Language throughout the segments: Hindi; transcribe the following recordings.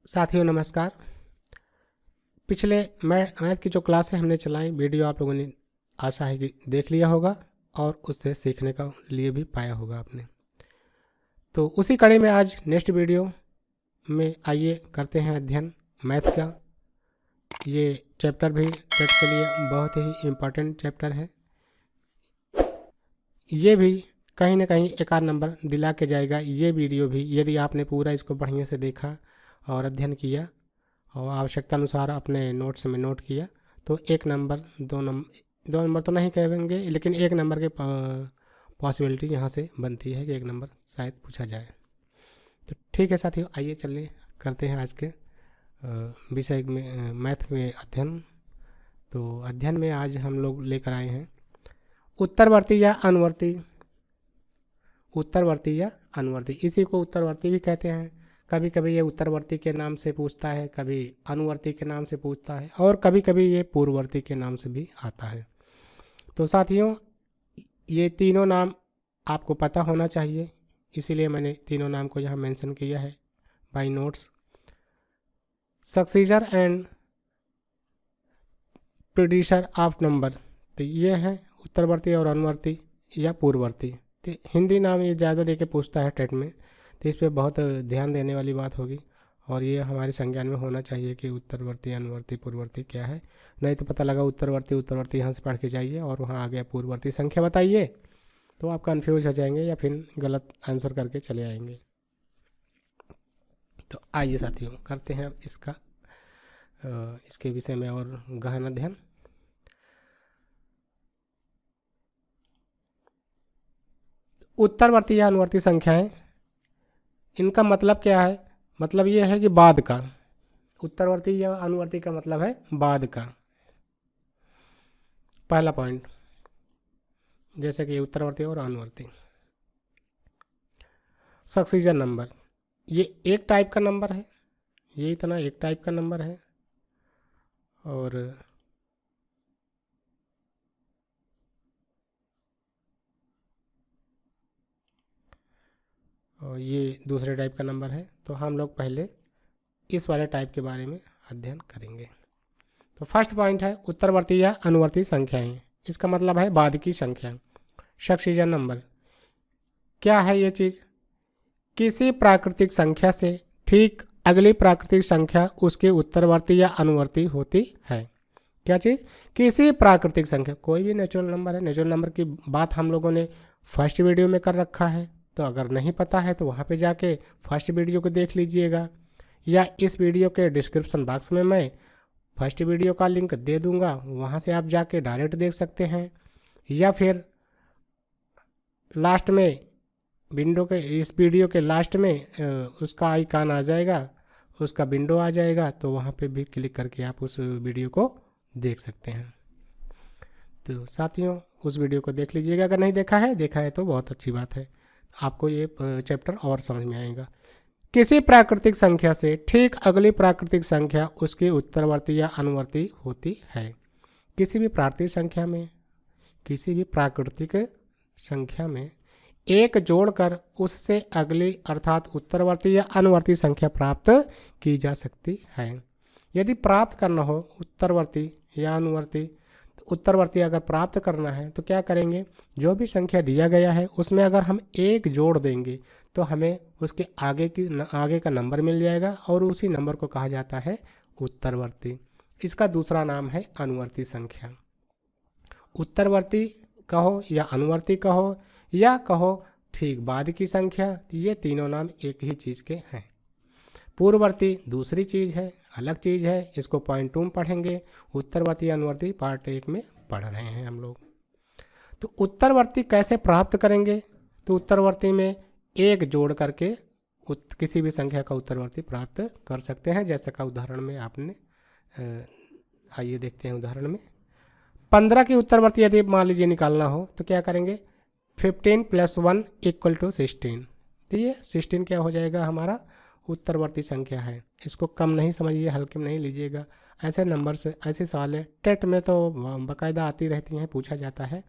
साथियों नमस्कार। पिछले मैथ की जो क्लास है हमने चलाई वीडियो आप लोगों ने आशा है कि देख लिया होगा और उससे सीखने का लिए भी पाया होगा आपने। तो उसी कड़ी में आज नेक्स्ट वीडियो में आइए करते हैं अध्ययन मैथ का। ये चैप्टर भी टेट के लिए बहुत ही इम्पोर्टेंट चैप्टर है। ये भी कहीं ना कहीं एक आध नंबर दिला के जाएगा ये वीडियो भी, यदि आपने पूरा इसको बढ़िया से देखा और अध्ययन किया और आवश्यकता अनुसार अपने नोट्स में नोट किया तो एक नंबर दो नंबर तो नहीं कहेंगे, लेकिन एक नंबर के पॉसिबिलिटी यहाँ से बनती है कि एक नंबर शायद पूछा जाए। तो ठीक है साथियों, आइए चलिए करते हैं आज के विषय में मैथ में अध्ययन। तो अध्ययन में आज हम लोग लेकर आए हैं उत्तरवर्ती या अनुवर्ती। उत्तरवर्ती या अनुवर्ती, इसी को उत्तरवर्ती भी कहते हैं। कभी कभी ये उत्तरवर्ती के नाम से पूछता है, कभी अनुवर्ती के नाम से पूछता है और कभी कभी ये पूर्ववर्ती के नाम से भी आता है। तो साथियों ये तीनों नाम आपको पता होना चाहिए, इसीलिए मैंने तीनों नाम को यहाँ मेंशन किया है by notes. Successor and predecessor of number, तो ये हैं उत्तरवर्ती और अनुवर्ती या पूर्ववर्ती। तो हिंदी नाम ये ज़्यादा दे के पूछता है टेट में, तो इस पर बहुत ध्यान देने वाली बात होगी और ये हमारे संज्ञान में होना चाहिए कि उत्तरवर्ती अनुवर्ती पूर्ववर्ती क्या है। नहीं तो पता लगा उत्तरवर्ती यहाँ से पढ़ के जाइए और वहाँ आ गया पूर्ववर्ती संख्या बताइए, तो आप कन्फ्यूज हो जाएंगे या फिर गलत आंसर करके चले आएंगे। तो आइए साथियों करते हैं अब इसके विषय में और गहन अध्ययन। उत्तरवर्ती या अनुवर्ती संख्याएं, इनका मतलब क्या है? मतलब ये है कि बाद का। उत्तरवर्ती या अनुवर्ती का मतलब है बाद का। पहला पॉइंट, जैसे कि उत्तरवर्ती और अनुवर्ती। सक्सीजन नंबर, ये एक टाइप का नंबर है, ये इतना एक टाइप का नंबर है और ये दूसरे टाइप का नंबर है। तो हम लोग पहले इस वाले टाइप के बारे में अध्ययन करेंगे। तो फर्स्ट पॉइंट है उत्तरवर्ती या अनुवर्ती संख्याएं, इसका मतलब है बाद की संख्या। सक्सीजन नंबर क्या है ये चीज़? किसी प्राकृतिक संख्या से ठीक अगली प्राकृतिक संख्या उसके उत्तरवर्ती या अनुवर्ती होती है। क्या चीज़? किसी प्राकृतिक संख्या, कोई भी नेचुरल नंबर है। नेचुरल नंबर की बात हम लोगों ने फर्स्ट वीडियो में कर रखा है, तो अगर नहीं पता है तो वहाँ पे जाके फर्स्ट वीडियो को देख लीजिएगा, या इस वीडियो के डिस्क्रिप्शन बॉक्स में मैं फर्स्ट वीडियो का लिंक दे दूँगा, वहाँ से आप जाके डायरेक्ट देख सकते हैं, या फिर लास्ट में विंडो के इस वीडियो के लास्ट में उसका आइकन आ जाएगा, उसका विंडो आ जाएगा, तो वहाँ पे भी क्लिक करके आप उस वीडियो को देख सकते हैं। तो साथियों उस वीडियो को देख लीजिएगा, अगर नहीं देखा है तो बहुत अच्छी बात है, आपको ये चैप्टर और समझ में आएगा। किसी प्राकृतिक संख्या से ठीक अगली प्राकृतिक संख्या उसकी उत्तरवर्ती या अनुवर्ती होती है। किसी भी प्राकृतिक संख्या में एक जोड़कर उससे अगली अर्थात उत्तरवर्ती या अनुवर्ती संख्या प्राप्त की जा सकती है। यदि प्राप्त करना हो उत्तरवर्ती या अनुवर्ती, तो उत्तरवर्ती अगर प्राप्त करना है तो क्या करेंगे? जो भी संख्या दिया गया है उसमें अगर हम एक जोड़ देंगे तो हमें उसके आगे का नंबर मिल जाएगा और उसी नंबर को कहा जाता है उत्तरवर्ती। इसका दूसरा नाम है अनुवर्ती संख्या। उत्तरवर्ती कहो या अनुवर्ती कहो या कहो ठीक बाद की संख्या, ये तीनों नाम एक ही चीज़ के हैं। पूर्ववर्ती दूसरी चीज़ है, अलग चीज़ है, इसको पॉइंट 2 में पढ़ेंगे। उत्तरवर्ती अनुवर्ती पार्ट 1 में पढ़ रहे हैं हम लोग। तो उत्तरवर्ती कैसे प्राप्त करेंगे? तो उत्तरवर्ती में एक जोड़ करके किसी भी संख्या का उत्तरवर्ती प्राप्त कर सकते हैं, जैसे का उदाहरण में आपने आइए देखते हैं उदाहरण में। 15 की उत्तरवर्ती यदि मान लीजिए निकालना हो तो क्या करेंगे? 15 + 1 = 16। तो ये 16 क्या हो जाएगा? हमारा उत्तरवर्ती संख्या है। इसको कम नहीं समझिए, हल्के में नहीं लीजिएगा। ऐसे नंबर से ऐसे सवाल है टेट में तो बाकायदा आती रहती हैं, पूछा जाता है।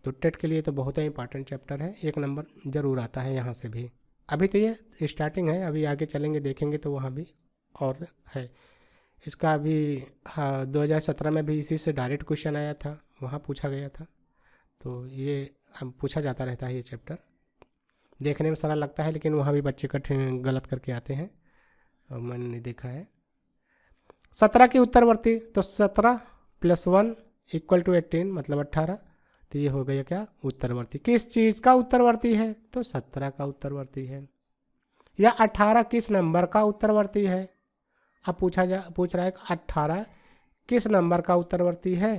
तो टेट के लिए तो बहुत ही इंपॉर्टेंट चैप्टर है, एक नंबर ज़रूर आता है यहाँ से भी। अभी तो ये स्टार्टिंग है, अभी आगे चलेंगे देखेंगे तो वहाँ भी और है। इसका अभी हाँ 2017 में भी इसी से डायरेक्ट क्वेश्चन आया था, वहाँ पूछा गया था। तो ये अब पूछा जाता रहता है ये चैप्टर। देखने में सरल लगता है लेकिन वहाँ भी बच्चे कठिन गलत करके आते हैं और मैंने देखा है। 17 की उत्तरवर्ती, तो 17 + 1 = 18 मतलब 18। तो ये हो गया क्या उत्तरवर्ती। किस चीज़ का उत्तरवर्ती है, तो 17 का उत्तरवर्ती है। या 18 किस नंबर का उत्तरवर्ती है। अब पूछ रहा है कि 18 किस नंबर का उत्तरवर्ती है,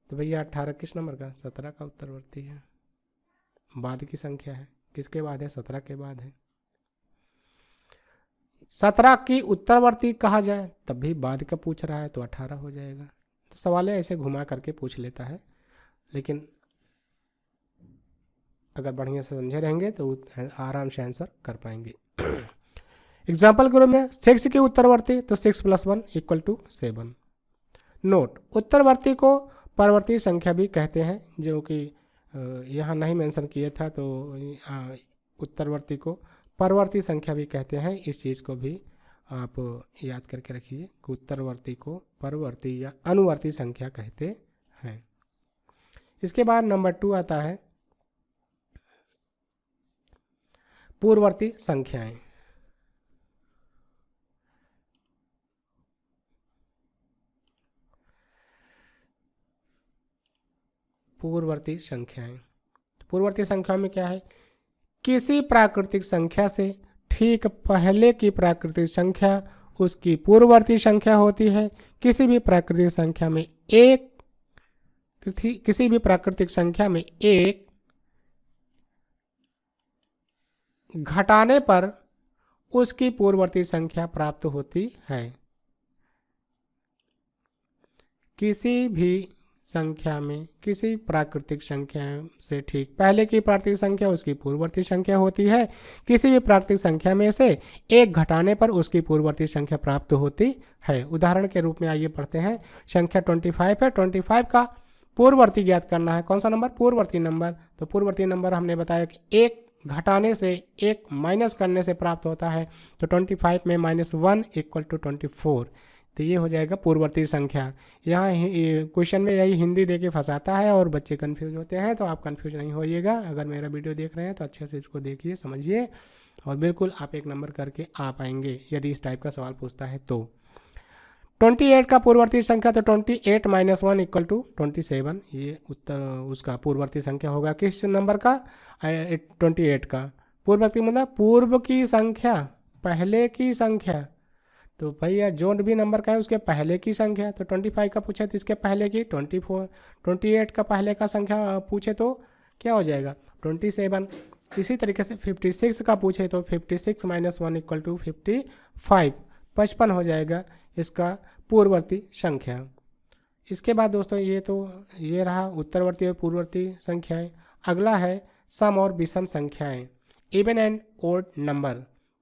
तो भैया 18 किस नंबर का, 17 का उत्तरवर्ती है। बाद की संख्या है, किसके बाद है, 17 के बाद है। 17 की उत्तरवर्ती कहा जाए तब भी बाद का पूछ रहा है तो 18 हो जाएगा। तो सवाल ऐसे घुमा करके पूछ लेता है, लेकिन अगर बढ़िया से समझे रहेंगे तो आराम से आंसर कर पाएंगे। एग्जाम्पल के रूप में 6 की उत्तरवर्ती, तो 6 + 1 = 7। नोट, उत्तरवर्ती को परवर्ती संख्या भी कहते हैं, जो कि यहाँ नहीं मेंशन किया था, तो उत्तरवर्ती को परवर्ती संख्या भी कहते हैं। इस चीज़ को भी आप याद करके रखिए कि उत्तरवर्ती को परवर्ती या अनुवर्ती संख्या कहते हैं। इसके बाद नंबर 2 आता है पूर्ववर्ती संख्याएं। पूर्ववर्ती संख्याएं, पूर्ववर्ती संख्या में क्या है, किसी प्राकृतिक संख्या से ठीक पहले की प्राकृतिक संख्या उसकी पूर्ववर्ती संख्या होती है। किसी भी प्राकृतिक संख्या में एक घटाने पर उसकी पूर्ववर्ती संख्या प्राप्त होती है। किसी भी संख्या में किसी प्राकृतिक संख्या से ठीक पहले की प्राकृतिक संख्या उसकी पूर्ववर्ती संख्या होती है। किसी भी प्राकृतिक संख्या में से एक घटाने पर उसकी पूर्ववर्ती संख्या प्राप्त होती है। उदाहरण के रूप में आइए पढ़ते हैं। संख्या 25 है, 25 का पूर्ववर्ती ज्ञात करना है। कौन सा नंबर, पूर्ववर्ती नंबर। तो पूर्ववर्ती नंबर हमने बताया कि एक घटाने से एक माइनस करने से प्राप्त होता है। तो 25 में -1 = 24। तो ये हो जाएगा पूर्ववर्ती संख्या। यहाँ क्वेश्चन में यही हिंदी देके फंसाता है और बच्चे कंफ्यूज होते हैं, तो आप कंफ्यूज नहीं होइएगा। अगर मेरा वीडियो देख रहे हैं तो अच्छे से इसको देखिए, समझिए और बिल्कुल आप एक नंबर करके आ पाएंगे यदि इस टाइप का सवाल पूछता है तो। 28 का पूर्ववर्ती संख्या, तो 28 - 1 = 27। ये उत्तर उसका पूर्ववर्ती संख्या होगा। किस नंबर का, 28 का। पूर्ववर्ती मतलब पूर्व की संख्या, पहले की संख्या। तो भैया जो भी नंबर का है उसके पहले की संख्या। तो 25 का पूछे तो इसके पहले की 24। 28 का पहले का संख्या पूछे तो क्या हो जाएगा, 27। इसी तरीके से 56 का पूछे तो 56 - 1 = 55। 55 हो जाएगा इसका पूर्ववर्ती संख्या। इसके बाद दोस्तों ये रहा उत्तरवर्ती और पूर्ववर्ती संख्याएं। अगला है सम और विषम संख्याएं, इवन एंड ओड नंबर।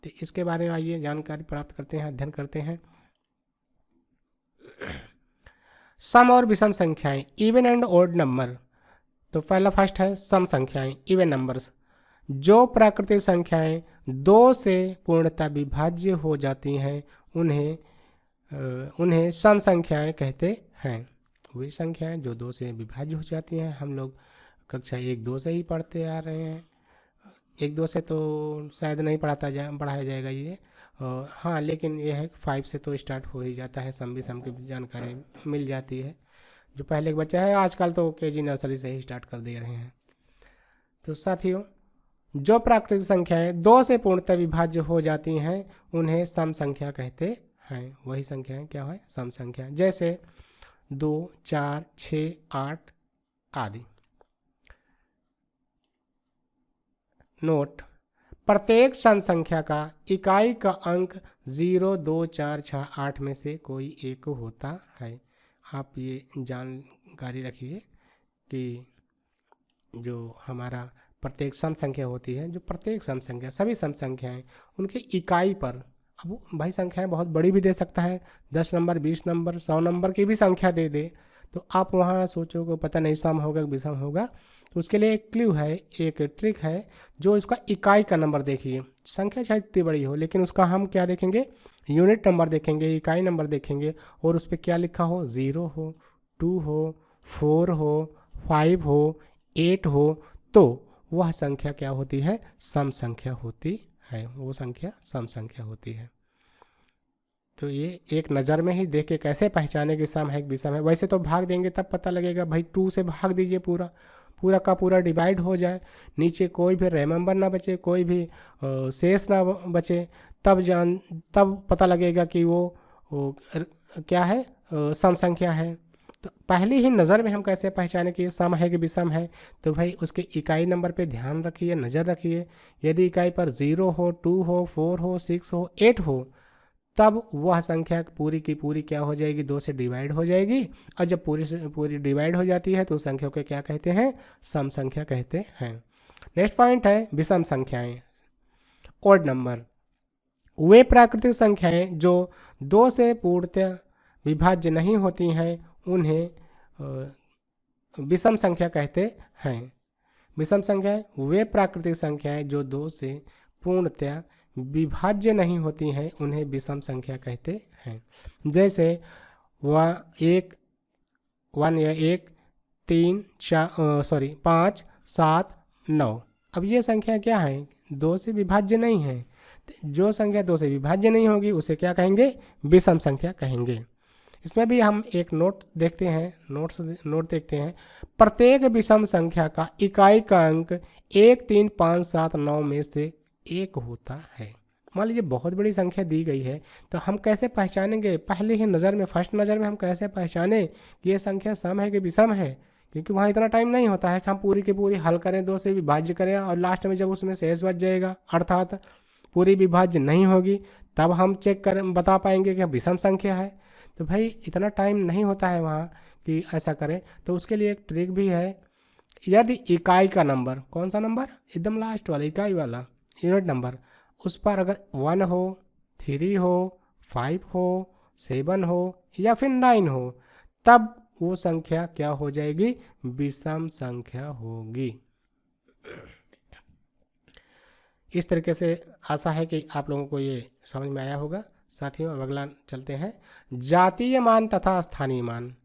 तो इसके बारे में आइए जानकारी प्राप्त करते हैं, अध्ययन करते हैं। सम और विषम संख्याएं, इवन एंड ओड नंबर। तो फर्स्ट है सम संख्याएं, इवन नंबर्स। जो प्राकृतिक संख्याएं 2 से पूर्णतः विभाज्य हो जाती हैं उन्हें सम संख्याएं कहते हैं। वे संख्याएं जो 2 से विभाज्य हो जाती हैं, हम लोग कक्षा 1-2 से ही पढ़ते आ रहे हैं। 1-2 से तो शायद नहीं पढ़ाया जाएगा ये, हाँ, लेकिन ये है 5 से तो स्टार्ट हो ही जाता है, सम विषम की जानकारी मिल जाती है। जो पहले के बच्चा है आजकल तो केजी नर्सरी से ही स्टार्ट कर दे रहे हैं। तो साथियों, जो प्राकृतिक संख्याएं 2 से पूर्णतः विभाज्य हो जाती हैं उन्हें सम संख्या कहते हैं। वही संख्याएं क्या है, सम संख्या। जैसे 2, 4, 6, 8 आदि। नोट, प्रत्येक सम संख्या का इकाई का अंक 0, 2, 4, 6, 8 में से कोई एक होता है। आप ये जानकारी रखिए कि जो हमारा प्रत्येक सम संख्या होती है, जो प्रत्येक सम संख्या, सभी सम संख्याएं उनके इकाई पर, अब भाई संख्याएं बहुत बड़ी भी दे सकता है, 10 नंबर, 20 नंबर, 100 नंबर की भी संख्या दे दे, तो आप वहाँ सोचोगे पता नहीं सम होगा कि विषम होगा, तो उसके लिए एक क्लू है, एक ट्रिक है, जो इसका इकाई का नंबर देखिए। संख्या चाहे इतनी बड़ी हो लेकिन उसका हम क्या देखेंगे, यूनिट नंबर देखेंगे, इकाई नंबर देखेंगे, और उस पर क्या लिखा हो, 0 हो, 2 हो, 4 हो, 5 हो, 8 हो, तो वह संख्या क्या होती है, सम संख्या होती है, वो संख्या सम संख्या होती है। तो ये एक नज़र में ही देख के कैसे पहचाने कि सम है कि विषम है। वैसे तो भाग देंगे तब पता लगेगा, भाई 2 से भाग दीजिए, पूरा पूरा का पूरा डिवाइड हो जाए, नीचे कोई भी रिमेंबर ना बचे, कोई भी शेष ना बचे, तब पता लगेगा कि वो क्या है, सम संख्या है। तो पहली ही नज़र में हम कैसे पहचाने कि ये सम है कि विषम है, तो भाई उसके इकाई नंबर पे ध्यान रखिए, नज़र रखिए। यदि इकाई पर 0 हो, 2 हो, 4 हो, 6 हो, 8 हो, तब वह संख्या पूरी की पूरी क्या हो जाएगी, 2 से डिवाइड हो जाएगी। और जब पूरी से पूरी डिवाइड हो जाती है तो उस संख्या को क्या कहते हैं, सम संख्या कहते हैं। नेक्स्ट पॉइंट है विषम संख्याएं, ओड नंबर। वे प्राकृतिक संख्याएं जो 2 से पूर्णतः विभाज्य नहीं होती हैं उन्हें विषम संख्या कहते हैं। विषम संख्याएं वे प्राकृतिक संख्याएं जो 2 से पूर्णतः विभाज्य नहीं होती हैं उन्हें विषम संख्या कहते हैं। जैसे 1 या 1, 3, 5, 7, 9। अब ये संख्या क्या है, 2 से विभाज्य नहीं है। जो संख्या 2 से विभाज्य नहीं होगी उसे क्या कहेंगे, विषम संख्या कहेंगे। इसमें भी हम एक नोट देखते हैं, नोट देखते हैं। प्रत्येक विषम संख्या का इकाई का अंक 1, 3, 5, 7, 9 में से 1 होता है। मान लीजिए बहुत बड़ी संख्या दी गई है, तो हम कैसे पहचानेंगे, पहले ही नज़र में, फर्स्ट नज़र में हम कैसे पहचाने कि ये संख्या सम है कि विषम है, क्योंकि वहाँ इतना टाइम नहीं होता है कि हम पूरी की पूरी हल करें, 2 से विभाज्य करें, और लास्ट में जब उसमें शेष बच जाएगा अर्थात पूरी विभाज्य नहीं होगी, तब हम चेक करें, बता पाएंगे कि विषम संख्या है। तो भाई इतना टाइम नहीं होता है वहाँ कि ऐसा करें। तो उसके लिए एक ट्रिक भी है। यदि इकाई का नंबर, कौन सा नंबर, एकदम लास्ट वाला इकाई वाला यूनिट नंबर, उस पर अगर 1 हो, 3 हो, 5 हो, 7 हो या फिर 9 हो, तब वो संख्या क्या हो जाएगी, विषम संख्या होगी। इस तरीके से आशा है कि आप लोगों को ये समझ में आया होगा। साथियों अब अगला चलते हैं, जातीय मान तथा स्थानीय मान।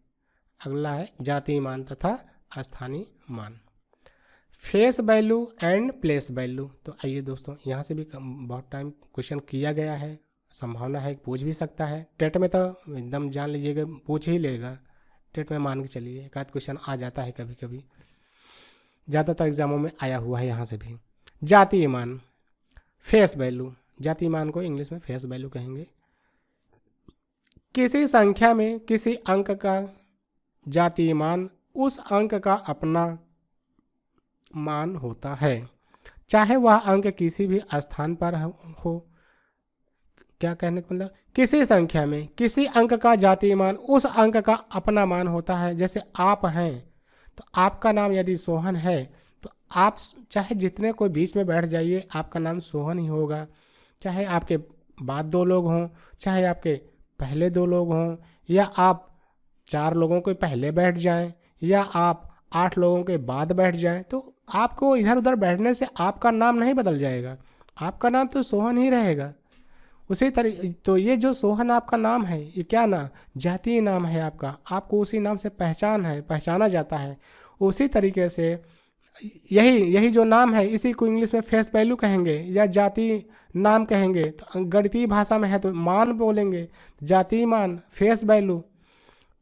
अगला है जातीय मान तथा स्थानीय मान, face value and place value. तो आइए दोस्तों, यहाँ से भी बहुत टाइम क्वेश्चन किया गया है, संभावना है पूछ भी सकता है। टेट में तो एकदम जान लीजिएगा पूछ ही लेगा, टेट में मान के चलिए एक आध क्वेश्चन आ जाता है कभी कभी, ज़्यादातर एग्जामों में आया हुआ है। यहाँ से भी जातीय मान, फेस वैल्यू, जातीय मान को इंग्लिश में फेस वैल्यू कहेंगे। किसी संख्या में किसी अंक का जातीय मान उस अंक का अपना मान होता है, चाहे वह अंक किसी भी स्थान पर हो। क्या कहने का मतलब, किसी संख्या में किसी अंक का जातीय मान उस अंक का अपना मान होता है। जैसे आप हैं, तो आपका नाम यदि सोहन है, तो आप चाहे जितने कोई बीच में बैठ जाइए, आपका नाम सोहन ही होगा। चाहे आपके बाद 2 लोग हों, चाहे आपके पहले 2 लोग हों, या आप 4 लोगों के पहले बैठ जाएं, या आप 8 लोगों के बाद बैठ जाएं, तो आपको इधर उधर बैठने से आपका नाम नहीं बदल जाएगा, आपका नाम तो सोहन ही रहेगा। उसी तरीके, तो ये जो सोहन आपका नाम है, ये क्या नाम, जातीय नाम है आपका, आपको उसी नाम से पहचाना जाता है। उसी तरीके से यही जो नाम है, इसी को इंग्लिश में फेस वैल्यू कहेंगे या जातीय नाम कहेंगे। तो गणितीय भाषा में है तो मान बोलेंगे, जातीय मान, फेस वैल्यू।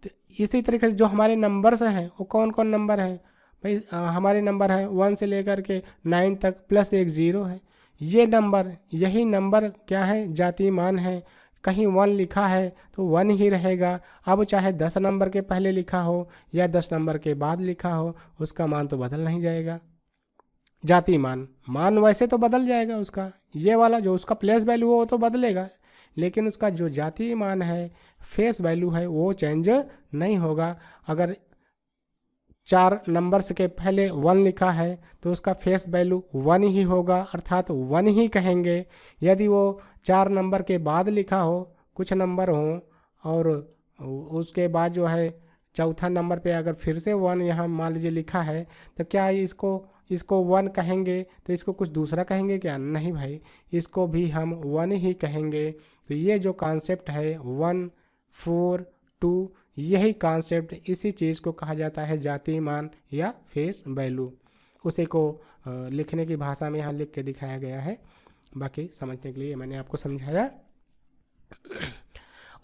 तो इसी तरीके से जो हमारे नंबर्स हैं, वो कौन कौन नंबर हैं भाई, हमारे नंबर हैं 1 से लेकर के 9 तक, प्लस एक 0 है। ये नंबर, यही नंबर क्या है, जातीय मान है। कहीं 1 लिखा है तो 1 ही रहेगा। अब चाहे 10 नंबर के पहले लिखा हो या 10 नंबर के बाद लिखा हो, उसका मान तो बदल नहीं जाएगा। जातीय मान वैसे तो बदल जाएगा उसका, ये वाला जो उसका प्लेस वैल्यू हो वो तो बदलेगा, लेकिन उसका जो जातीय मान है, फेस वैल्यू है, वो चेंज नहीं होगा। अगर 4 नंबर्स के पहले 1 लिखा है तो उसका फेस वैल्यू 1 ही होगा, अर्थात 1 ही कहेंगे। यदि वो 4 नंबर के बाद लिखा हो, कुछ नंबर हो, और उसके बाद जो है चौथा नंबर पे अगर फिर से 1 यहाँ मान लीजिए लिखा है, तो क्या इसको 1 कहेंगे तो इसको कुछ दूसरा कहेंगे क्या? नहीं भाई, इसको भी हम 1 ही कहेंगे। तो ये जो कॉन्सेप्ट है 1 4 2, यही कॉन्सेप्ट, इसी चीज़ को कहा जाता है जाति मान या फेस वैल्यू। उसी को लिखने की भाषा में यहाँ लिख के दिखाया गया है, बाकी समझने के लिए मैंने आपको समझाया।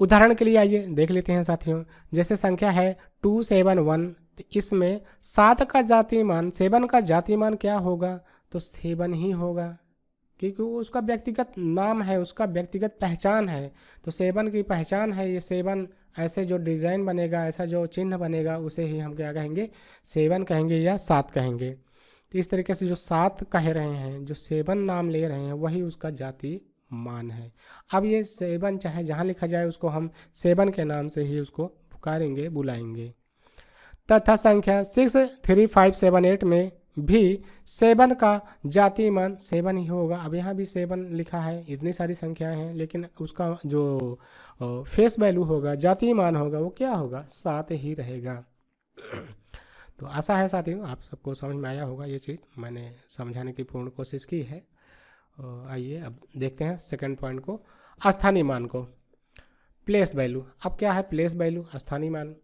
उदाहरण के लिए आइए देख लेते हैं साथियों, जैसे संख्या है 271, तो इसमें 7 का जाति मान, 7 का जाति मान क्या होगा? तो 7 ही होगा, क्योंकि वो उसका व्यक्तिगत नाम है, उसका व्यक्तिगत पहचान है। तो 7 की पहचान है ये 7, ऐसे जो डिज़ाइन बनेगा, ऐसा जो चिन्ह बनेगा, उसे ही हम क्या कहेंगे? 7 कहेंगे या 7 कहेंगे। तो इस तरीके से जो 7 कह रहे हैं, जो 7 नाम ले रहे हैं, वही उसका जाति मान है। अब ये 7 चाहे जहाँ लिखा जाए उसको हम 7 के नाम से ही उसको पुकारेंगे, बुलाएंगे। तथा संख्या 6 3 5 7 8 में भी 7 का जाति मान 7 ही होगा। अब यहाँ भी 7 लिखा है, इतनी सारी संख्याएं हैं, लेकिन उसका जो फेस वैल्यू होगा, जाति मान होगा, वो क्या होगा? 7 ही रहेगा। तो आशा है साथियों आप सबको समझ में आया होगा, ये चीज़ मैंने समझाने की पूर्ण कोशिश की है। आइए अब देखते हैं सेकंड पॉइंट को, स्थानीय मान को, प्लेस वैल्यू। अब क्या है प्लेस वैल्यू? स्थानीय मान।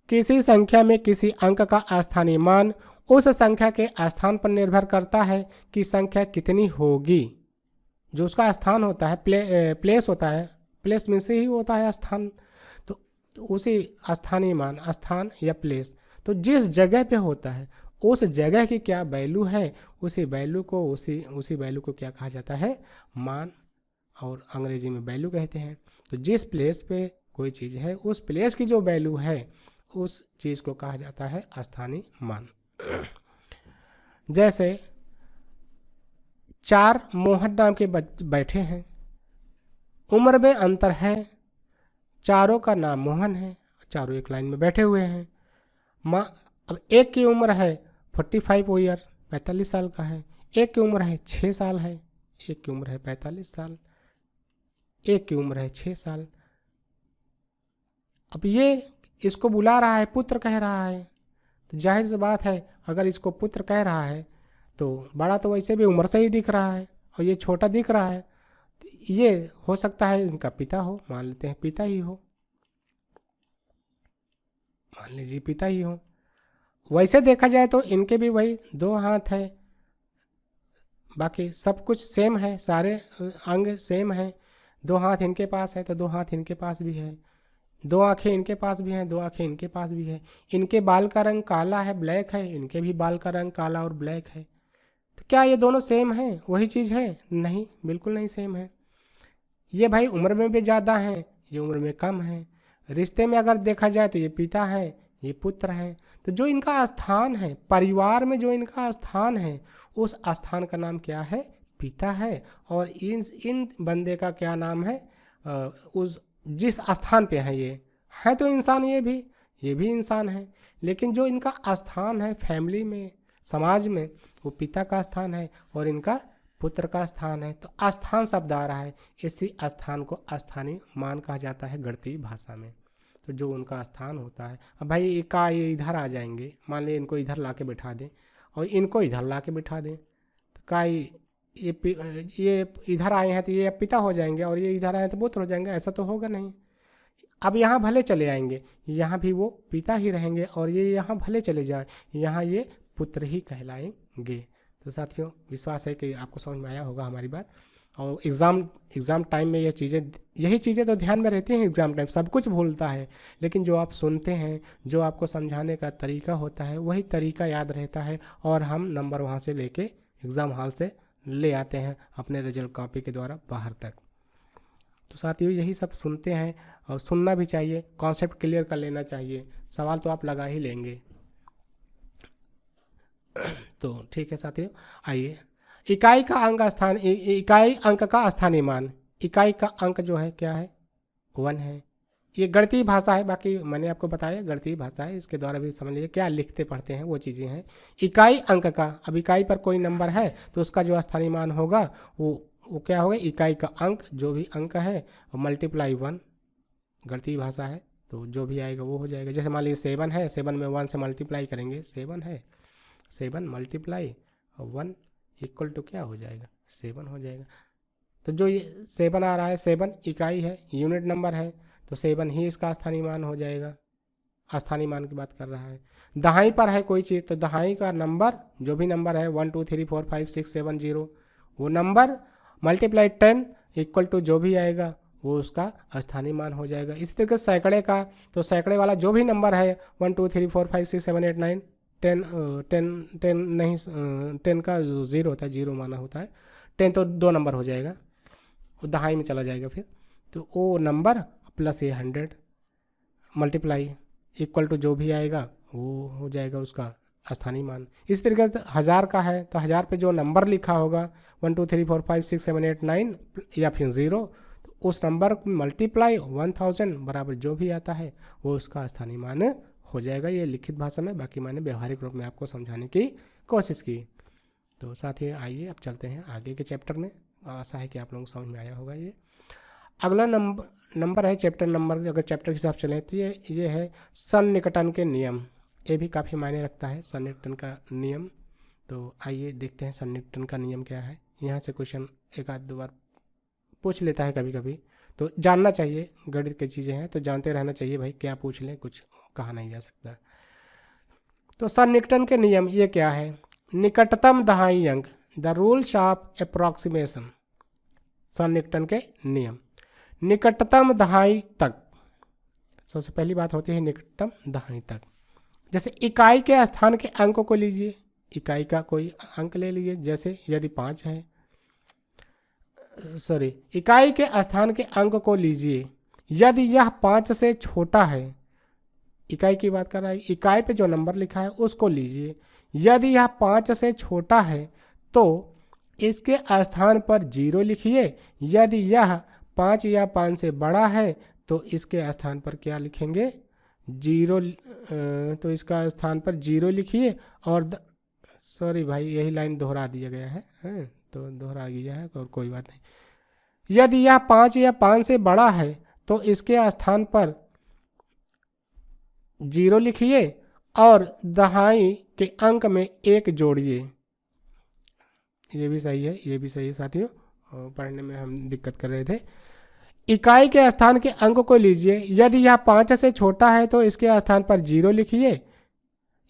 किसी संख्या में किसी अंक का स्थानीय मान उस संख्या के स्थान पर निर्भर करता है कि संख्या कितनी होगी। जो उसका स्थान होता है, प्लेस होता है, प्लेस में से ही होता है स्थान, तो उसी स्थानीय मान, स्थान या प्लेस, तो जिस जगह पे होता है उस जगह की क्या वैल्यू है, उसी वैल्यू को क्या कहा जाता है? मान, और अंग्रेजी में वैल्यू कहते हैं। तो जिस प्लेस पे कोई चीज़ है, उस प्लेस की जो वैल्यू है, उस चीज़ को कहा जाता है स्थानीय मान। जैसे 4 मोहन नाम के बैठे हैं, उम्र में अंतर है, चारों का नाम मोहन है, चारों एक लाइन में बैठे हुए हैं। अब एक की उम्र है 45 ईयर, 45 साल का है, एक की उम्र है 6 साल है, एक की उम्र है 45 साल, एक की उम्र है 6 साल। अब ये इसको बुला रहा है, पुत्र कह रहा है, तो जाहिर सी बात है अगर इसको पुत्र कह रहा है तो बड़ा तो वैसे भी उम्र से ही दिख रहा है, और ये छोटा दिख रहा है, तो ये हो सकता है इनका पिता हो, मान लेते हैं पिता ही हो, मान लीजिए पिता ही हो। वैसे देखा जाए तो इनके भी वही 2 हाथ है, बाकी सब कुछ सेम है, सारे अंग सेम है। 2 हाथ इनके पास है तो 2 हाथ इनके पास भी है, 2 आँखें इनके पास भी हैं, 2 आँखें इनके पास भी है। इनके बाल का रंग काला है, ब्लैक है, इनके भी बाल का रंग काला और ब्लैक है। तो क्या ये दोनों सेम हैं, वही चीज़ है? नहीं, बिल्कुल नहीं सेम है। ये भाई उम्र में भी ज़्यादा हैं, ये उम्र में कम है। रिश्ते में अगर देखा जाए तो ये पिता है, ये पुत्र है। तो जो इनका स्थान है, परिवार में जो इनका स्थान है, उस स्थान का नाम क्या है? पिता है। और इन बंदे का क्या नाम है? उस जिस स्थान पे है, ये है तो इंसान, ये भी इंसान है, लेकिन जो इनका स्थान है फैमिली में, समाज में, वो पिता का स्थान है और इनका पुत्र का स्थान है। तो स्थान शब्द आ रहा है, इसी स्थान को स्थानीय मान कहा जाता है गणितीय भाषा में। तो जो उनका स्थान होता है, अब भाई ये इधर आ जाएंगे, मान लीजिए इनको इधर ला के बिठा दें और इनको इधर ला के बिठा दें, तो ये इधर आए हैं तो ये पिता हो जाएंगे और ये इधर आए तो पुत्र हो जाएंगे? ऐसा तो होगा नहीं। अब यहाँ भले चले आएंगे, यहाँ भी वो पिता ही रहेंगे, और ये यहाँ भले चले जाएं, यहाँ ये पुत्र ही कहलाएंगे। तो साथियों विश्वास है कि आपको समझ में आया होगा हमारी बात। और एग्ज़ाम टाइम में यही चीज़ें तो ध्यान में रहती हैं। एग्ज़ाम टाइम सब कुछ भूलता है, लेकिन जो आप सुनते हैं, जो आपको समझाने का तरीका होता है, वही तरीका याद रहता है, और हम नंबर वहाँ से लेके एग्ज़ाम हॉल से ले आते हैं अपने रिजल्ट कॉपी के द्वारा बाहर तक। तो साथियों यही सब सुनते हैं, और सुनना भी चाहिए, कॉन्सेप्ट क्लियर कर लेना चाहिए, सवाल तो आप लगा ही लेंगे। तो ठीक है साथियों, आइए इकाई अंक का स्थानीय मान। इकाई का अंक जो है क्या है? 1 है। ये गणितीय भाषा है, बाकी मैंने आपको बताया गणितीय भाषा है, इसके द्वारा भी समझ लीजिए क्या लिखते पढ़ते हैं वो चीज़ें हैं। इकाई अंक का, अब इकाई पर कोई नंबर है तो उसका जो स्थानीय मान होगा वो क्या होगा? इकाई का अंक, जो भी अंक है मल्टीप्लाई 1, गणितीय भाषा है, तो जो भी आएगा वो हो जाएगा। जैसे मान लीजिए 7 है, 7 में 1 से मल्टीप्लाई करेंगे, 7 है, 7 मल्टीप्लाई और 1 इक्वल टू क्या हो जाएगा, 7 हो जाएगा। तो जो ये 7 आ रहा है, 7 इकाई है, यूनिट नंबर है, तो 7 ही इसका स्थानीय मान हो जाएगा। स्थानीय मान की बात कर रहा है। दहाई पर है कोई चीज़, तो दहाई का नंबर जो भी नंबर है 1 2 3 4 5 6 7 0, वो नंबर मल्टीप्लाई 10 इक्वल टू जो भी आएगा वो उसका स्थानीय मान हो जाएगा। इसी तरीके से सैकड़े का, तो सैकड़े वाला जो भी नंबर है 1 2 3 4 5 6 7 8 9 10 10 नहीं 10 का 0 होता है, 0 माना होता है, 10 तो 2 नंबर हो जाएगा, वो दहाई में चला जाएगा फिर। तो वो नंबर प्लस ये 100 मल्टीप्लाई इक्वल टू जो भी आएगा वो हो जाएगा उसका स्थानीय मान। इस तरीके से 1000 का है तो 1000 पे जो नंबर लिखा होगा 1 2 3 4 5 6 7 8 9 या फिर 0, तो उस नंबर मल्टीप्लाई 1000 बराबर जो भी आता है वो उसका स्थानीय मान हो जाएगा। ये लिखित भाषा में, बाकी मैंने व्यवहारिक रूप में आपको समझाने की कोशिश की। तो साथ ही आइए अब चलते हैं आगे के चैप्टर में। आशा है कि आप लोगों को समझ में आया होगा। ये अगला नंबर है चैप्टर नंबर, अगर चैप्टर के हिसाब से चलें तो ये है सन्निकटन के नियम। ये भी काफ़ी मायने रखता है सन्निकटन का नियम। तो आइए देखते हैं सन्निकटन का नियम क्या है। यहाँ से क्वेश्चन एक आध दो बार पूछ लेता है कभी कभी, तो जानना चाहिए, गणित की चीज़ें हैं तो जानते रहना चाहिए भाई, क्या पूछ ले कुछ कहा नहीं जा सकता। तो सन्निकटन के नियम ये क्या है, निकटतम दहाई अंक, द रूल्स ऑफ अप्रॉक्सीमेशन। सन्निकटन के नियम, निकटतम दहाई तक, सबसे पहली बात होती है निकटतम दहाई तक। जैसे इकाई के स्थान के अंक को लीजिए, इकाई का कोई अंक ले लीजिए, जैसे यदि 5 है, सॉरी इकाई के स्थान के अंक को लीजिए, यदि यह 5 से छोटा है, इकाई की बात कर रहा है, इकाई पे जो नंबर लिखा है उसको लीजिए, यदि यह 5 से छोटा है तो इसके स्थान पर 0 लिखिए, यदि यह 5 या 5 से बड़ा है तो इसके स्थान पर क्या लिखेंगे, 0, तो इसका स्थान पर 0 लिखिए। और सॉरी भाई यही लाइन दोहरा दिया गया है, तो दोहरा दिया है और कोई बात नहीं। यदि यह 5 या 5 से बड़ा है तो इसके स्थान पर 0 लिखिए और दहाई के अंक में 1 जोड़िए। ये भी सही है, ये भी सही है साथियों, पढ़ने में हम दिक्कत कर रहे थे। इकाई के स्थान के अंक को लीजिए, यदि यह 5 से छोटा है तो इसके स्थान पर 0 लिखिए,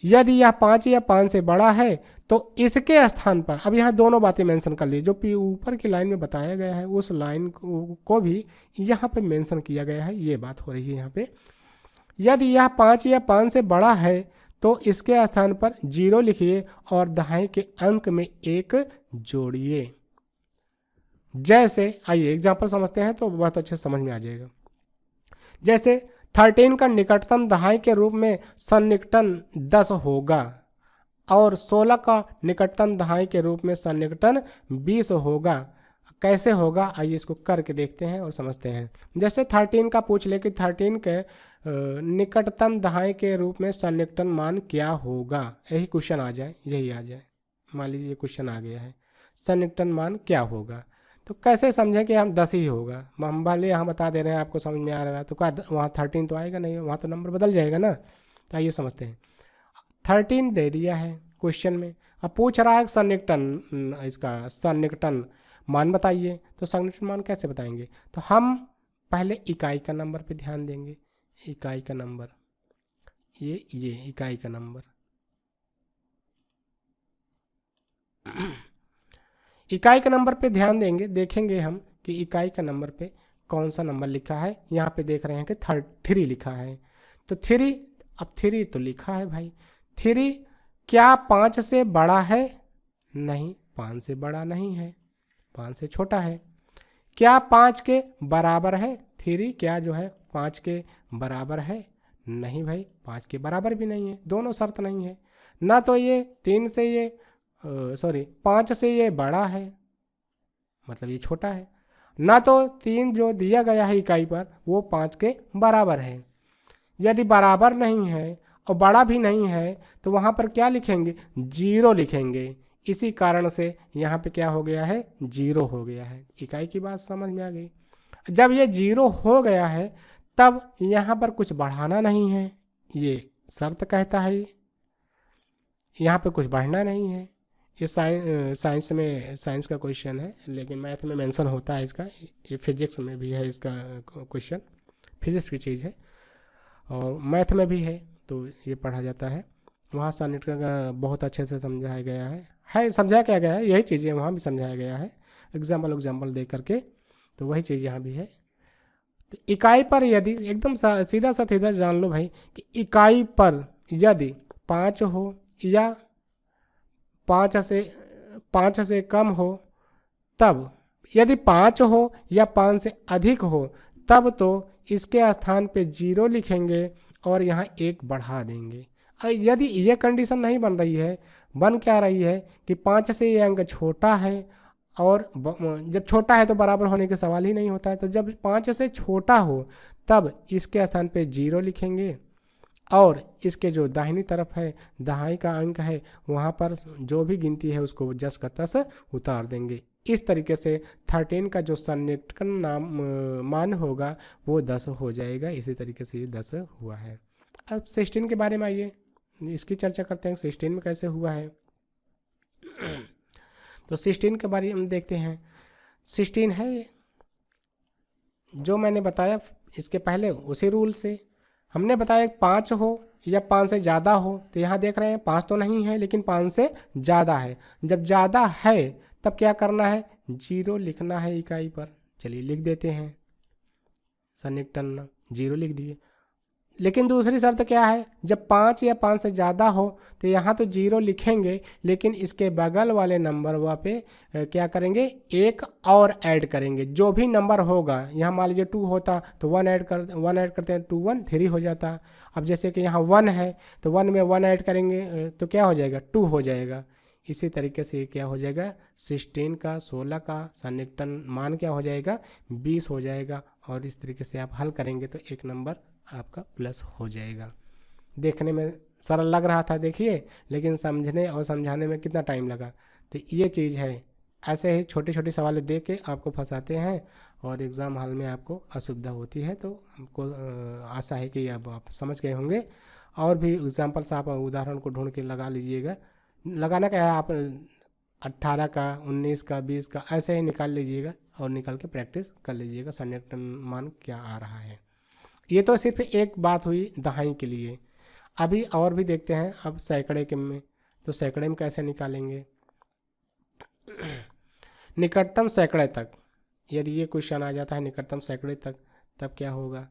यदि यह 5 या 5 से बड़ा है तो इसके स्थान पर, अब यहाँ दोनों बातें मेंशन कर ली, जो ऊपर की लाइन में बताया गया है उस लाइन को भी यहाँ पे मेंशन किया गया है, ये बात हो रही है यहाँ पे। यदि यह 5 या 5 से बड़ा है तो इसके स्थान पर 0 लिखिए और दहाई के अंक में 1 जोड़िए। जैसे आइए एग्जाम्पल समझते हैं तो बहुत अच्छे समझ में आ जाएगा। जैसे 13 का निकटतम दहाई के रूप में सन्निकटन 10 होगा और 16 का निकटतम दहाई के रूप में सन्निकटन 20 होगा। कैसे होगा आइए इसको करके देखते हैं और समझते हैं। जैसे 13 का पूछ ले कि 13 के निकटतम दहाई के रूप में सन्निकटन मान क्या होगा, यही क्वेश्चन आ जाए, यही आ जाए, मान लीजिए ये क्वेश्चन आ गया है, सन्निकटन मान क्या होगा, तो कैसे समझें कि हम 10 ही होगा। हम भले यहाँ बता दे रहे हैं, आपको समझ में आ रहा है तो क्या वहाँ 13 तो आएगा नहीं, वहाँ तो नंबर बदल जाएगा ना। तो आइए समझते हैं। 13 दे दिया है क्वेश्चन में, अब पूछ रहा है सन्निकटन, इसका सन्निकटन मान बताइए। तो सन्निकटन मान कैसे बताएंगे, तो हम पहले इकाई का नंबर पे ध्यान देंगे। इकाई का नंबर, ये इकाई का नंबर, इकाई के नंबर पे ध्यान देंगे, देखेंगे हम कि इकाई का नंबर पे कौन सा नंबर लिखा है। यहाँ पे देख रहे हैं कि 3 लिखा है, तो 3, अब 3 तो लिखा है भाई, 3 क्या 5 से बड़ा है, नहीं 5 से बड़ा नहीं है, 5 से छोटा है। क्या 5 के बराबर है, 3 क्या जो है 5 के बराबर है, नहीं भाई 5 के बराबर भी नहीं है, दोनों शर्त नहीं है। ना तो ये 3 से ये 5 से ये बड़ा है, मतलब ये छोटा है, ना तो 3 जो दिया गया है इकाई पर वो 5 के बराबर है। यदि बराबर नहीं है और बड़ा भी नहीं है तो वहाँ पर क्या लिखेंगे, 0 लिखेंगे। इसी कारण से यहाँ पे क्या हो गया है, 0 हो गया है। इकाई की बात समझ में आ गई। जब ये 0 हो गया है तब यहाँ पर कुछ बढ़ाना नहीं है, ये शर्त कहता है। यहाँ पे कुछ बढ़ना नहीं है। ये साइंस का क्वेश्चन है, लेकिन मैथ में मेंशन होता है इसका। ये फिजिक्स में भी है इसका क्वेश्चन, फिजिक्स की चीज़ है और मैथ में भी है, तो ये पढ़ा जाता है। वहाँ सॉनेट का बहुत अच्छे से समझाया गया है समझाया क्या गया है, यही चीज़ें वहाँ भी समझाया गया है एग्जाम्पल दे करके, तो वही चीज़ यहाँ भी है। तो इकाई पर यदि एकदम सीधा सीधा जान लो भाई कि इकाई पर यदि 5 हो या 5 से कम हो, तब यदि 5 हो या 5 से अधिक हो, तब तो इसके स्थान पे 0 लिखेंगे और यहाँ 1 बढ़ा देंगे। यदि ये कंडीशन नहीं बन रही है, बन क्या रही है कि 5 से ये अंक छोटा है, और जब छोटा है तो बराबर होने के सवाल ही नहीं होता है। तो जब 5 से छोटा हो तब इसके स्थान पे 0 लिखेंगे और इसके जो दाहिनी तरफ है, दहाई का अंक है, वहाँ पर जो भी गिनती है उसको जस का तस उतार देंगे। इस तरीके से 13 का जो सन्निकटन मान होगा वो 10 हो जाएगा। इसी तरीके से ये 10 हुआ है। अब 16 के बारे में आइए, इसकी चर्चा करते हैं 16 में कैसे हुआ है। तो 16 के बारे में देखते हैं। 16 है जो मैंने बताया इसके पहले उसी रूल से हमने बताया 5 हो या 5 से ज़्यादा हो, तो यहाँ देख रहे हैं 5 तो नहीं है लेकिन 5 से ज़्यादा है। जब ज़्यादा है तब क्या करना है, 0 लिखना है इकाई पर। चलिए लिख देते हैं, सन्निकटन 0 लिख दिए। लेकिन दूसरी शर्त क्या है, जब 5 या 5 से ज़्यादा हो तो यहाँ तो 0 लिखेंगे, लेकिन इसके बगल वाले नंबर वहाँ पे क्या करेंगे, 1 और ऐड करेंगे। जो भी नंबर होगा, यहाँ मान लीजिए 2 होता तो 1 ऐड करते हैं, 2 1 3 हो जाता। अब जैसे कि यहाँ 1 है तो 1 में 1 ऐड करेंगे तो क्या हो जाएगा, 2 हो जाएगा। इसी तरीके से क्या हो जाएगा, 16 का सन्निकटन मान क्या हो जाएगा, 20 हो जाएगा। और इस तरीके से आप हल करेंगे तो एक नंबर आपका प्लस हो जाएगा। देखने में सरल लग रहा था देखिए, लेकिन समझने और समझाने में कितना टाइम लगा। तो ये चीज़ है, ऐसे ही छोटे छोटे सवाल दे के आपको फंसाते हैं और एग्ज़ाम हॉल में आपको असुविधा होती है। तो हमको आशा है कि अब आप समझ गए होंगे। और भी एग्जाम्पल्स आप उदाहरण को ढूंढ के लगा लीजिएगा। लगाना क्या है, आप 18 का 19 का 20 का ऐसे ही निकाल लीजिएगा और निकाल के प्रैक्टिस कर लीजिएगा सन्निकटन मान क्या आ रहा है। ये तो सिर्फ एक बात हुई दहाई के लिए। अभी और भी देखते हैं अब सैकड़े के में। तो सैकड़े में कैसे निकालेंगे, निकटतम सैकड़े तक यदि ये क्वेश्चन आ जाता है निकटतम सैकड़े तक, तब क्या होगा,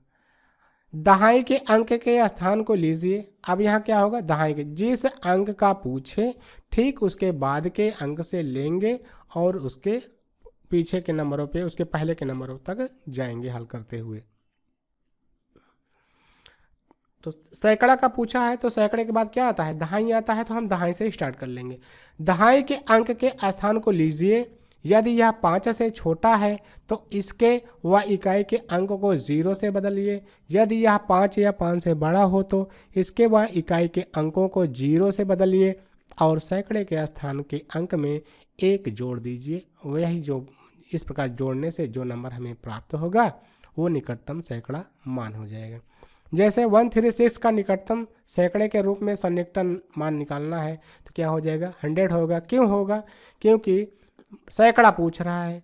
दहाई के अंक के स्थान को लीजिए। अब यहाँ क्या होगा, दहाई के जिस अंक का पूछे ठीक उसके बाद के अंक से लेंगे और उसके पीछे के नंबरों पे, उसके पहले के नंबरों तक जाएंगे हल करते हुए। तो सैकड़ा का पूछा है तो सैकड़े के बाद क्या आता है, दहाई आता है, तो हम दहाई से स्टार्ट कर लेंगे। दहाई के अंक के स्थान को लीजिए। यदि यह 5 से छोटा है तो इसके व इकाई के अंक को 0 से बदलिए। यदि यह 5 या 5 से बड़ा हो तो इसके व इकाई के अंकों को 0 से बदलिए और सैकड़े के स्थान के अंक में 1 जोड़ दीजिए। वही जो इस प्रकार जोड़ने से जो नंबर हमें प्राप्त होगा वो निकटतम सैकड़ा मान हो जाएगा। जैसे 136 का निकटतम सैकड़े के रूप में सन्निकटन मान निकालना है तो क्या हो जाएगा, 100 होगा। क्यों होगा, क्योंकि सैकड़ा पूछ रहा है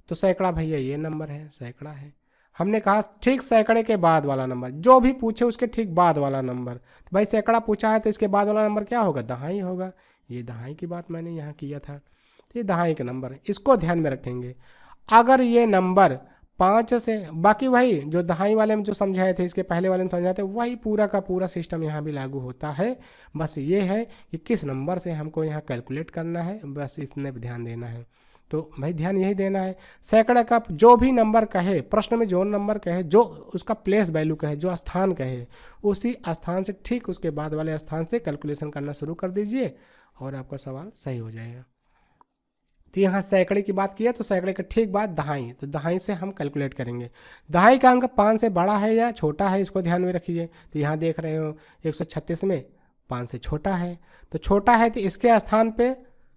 तो सैकड़ा भैया ये नंबर है, सैकड़ा है। हमने कहा ठीक सैकड़े के बाद वाला नंबर, जो भी पूछे उसके ठीक बाद वाला नंबर। तो भाई सैकड़ा पूछा है तो इसके बाद वाला नंबर क्या होगा, दहाई होगा। ये दहाई की बात मैंने यहाँ किया था, तो ये दहाई का नंबर है, इसको ध्यान में रखेंगे। अगर ये नंबर 5 से, बाकी वही जो दहाई वाले में जो समझाए थे, इसके पहले वाले में समझाए थे, वही पूरा का पूरा सिस्टम यहाँ भी लागू होता है। बस ये है कि किस नंबर से हमको यहाँ कैलकुलेट करना है, बस इतने पर ध्यान देना है। तो भाई ध्यान यही देना है, सैकड़ा का जो भी नंबर कहे, प्रश्न में जो नंबर कहे, जो उसका प्लेस वैल्यू कहे, जो स्थान कहे, उसी स्थान से ठीक उसके बाद वाले स्थान से कैलकुलेशन करना शुरू कर दीजिए और आपका सवाल सही हो जाएगा। तो यहाँ सैकड़े की बात किया तो सैकड़े के ठीक बाद दहाई, तो दहाई से हम कैलकुलेट करेंगे। दहाई का अंक 5 से बड़ा है या छोटा है, इसको ध्यान में रखिए। तो यहाँ देख रहे हो 136 में 5 से छोटा है, तो छोटा है तो इसके स्थान पे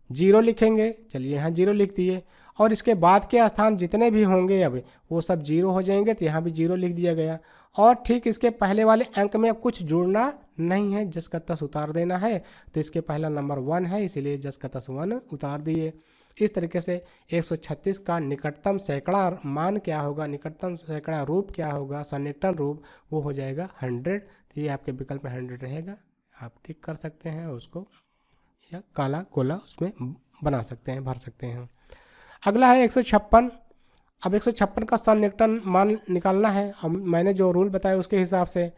0 लिखेंगे। चलिए यहाँ 0 लिख दिए और इसके बाद के स्थान जितने भी होंगे अब वो सब 0 हो जाएंगे, तो यहाँ भी 0 लिख दिया गया। और ठीक इसके पहले वाले अंक में अब कुछ जुड़ना नहीं है, जस का तस उतार देना है। तो इसके पहला नंबर 1 है, इसीलिए जस का तस 1 उतार दिए। इस तरीके से 136 का निकटतम सैकड़ा मान क्या होगा, निकटतम सैकड़ा रूप क्या होगा, सन्निकटन रूप, वो हो जाएगा 100। तो ये आपके विकल्प में 100 रहेगा, आप टिक कर सकते हैं उसको, या काला गोला उसमें बना सकते हैं, भर सकते हैं। अगला है 156। अब 156 का सन्निकटन मान निकालना है। अब मैंने जो रूल बताया उसके हिसाब से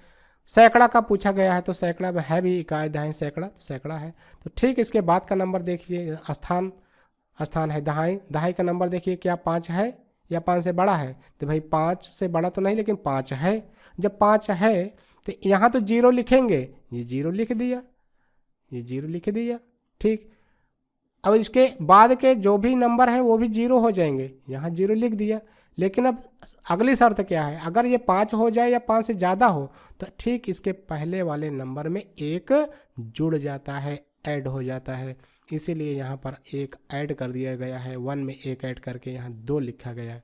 सैकड़ा का पूछा गया है, तो सैकड़ा में है भी इकाई दहाई सैकड़ा, तो सैकड़ा है। तो ठीक इसके बाद का नंबर देखिए, स्थान है दहाई, दहाई का नंबर देखिए क्या 5 है या 5 से बड़ा है। तो भाई 5 से बड़ा तो नहीं, लेकिन 5 है। जब 5 है तो यहाँ तो 0 लिखेंगे, ये 0 लिख दिया, ये 0 लिख दिया। ठीक, अब इसके बाद के जो भी नंबर हैं वो भी 0 हो जाएंगे, यहाँ 0 लिख दिया। लेकिन अब अगली शर्त क्या है, अगर ये 5 हो जाए या 5 से ज़्यादा हो तो ठीक इसके पहले वाले नंबर में 1 जुड़ जाता है, ऐड हो जाता है। इसीलिए यहाँ पर 1 ऐड कर दिया गया है, 1 में 1 ऐड करके यहाँ 2 लिखा गया है,